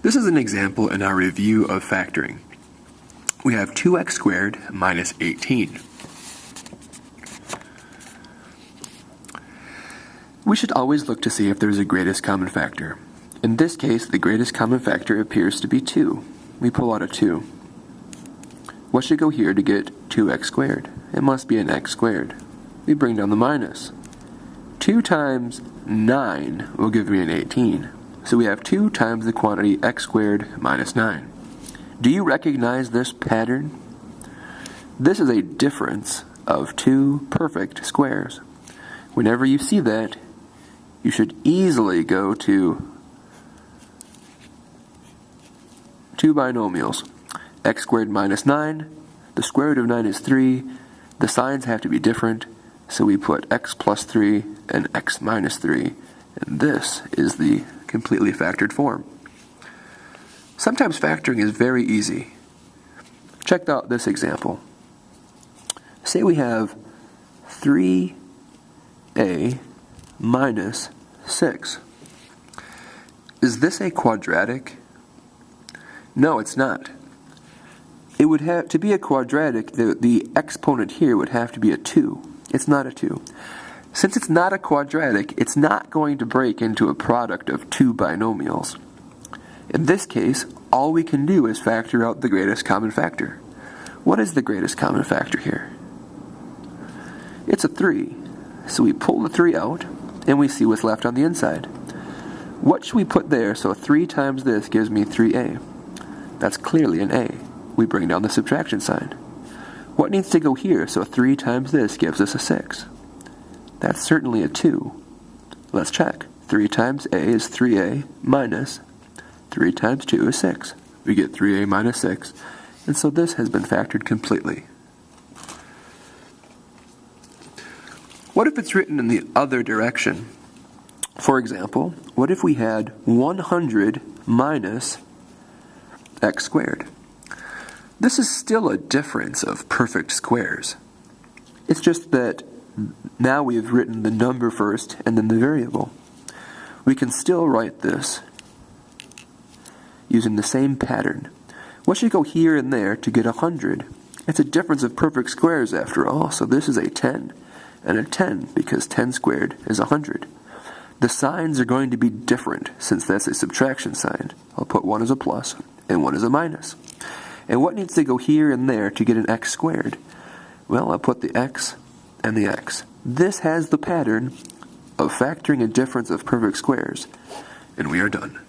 This is an example in our review of factoring. We have 2x squared minus 18. We should always look to see if there's a greatest common factor. In this case, the greatest common factor appears to be 2. We pull out a 2. What should go here to get 2x squared? It must be an x squared. We bring down the minus. 2 times 9 will give me an 18. So we have 2 times the quantity x squared minus 9. Do you recognize this pattern? This is a difference of 2 perfect squares. Whenever you see that, you should easily go to 2 binomials. X squared minus 9, the square root of 9 is 3, the signs have to be different, so we put x plus 3 and x minus 3, and this is the completely factored form. Sometimes factoring is very easy. Check out this example. Say we have 3a minus 6. Is this a quadratic? No, it's not. It would have to be a quadratic, the exponent here would have to be a 2. It's not a 2. Since it's not a quadratic, it's not going to break into a product of 2 binomials. In this case, all we can do is factor out the greatest common factor. What is the greatest common factor here? It's a 3. So we pull the 3 out, and we see what's left on the inside. What should we put there so 3 times this gives me 3a? That's clearly an a. We bring down the subtraction sign. What needs to go here so 3 times this gives us a 6? That's certainly a 2. Let's check. 3 times a is 3a minus 3 times 2 is 6. We get 3a minus 6, and so this has been factored completely. What if it's written in the other direction? For example, what if we had 100 minus x squared? This is still a difference of perfect squares. It's just that now we've written the number first and then the variable. We can still write this using the same pattern. What should go here and there to get 100? It's a difference of perfect squares after all, so this is a 10 and a 10 because 10 squared is 100. The signs are going to be different since that's a subtraction sign. I'll put one as a plus and one as a minus. And what needs to go here and there to get an x squared? Well, I'll put the x and the x. This has the pattern of factoring a difference of perfect squares, and we are done.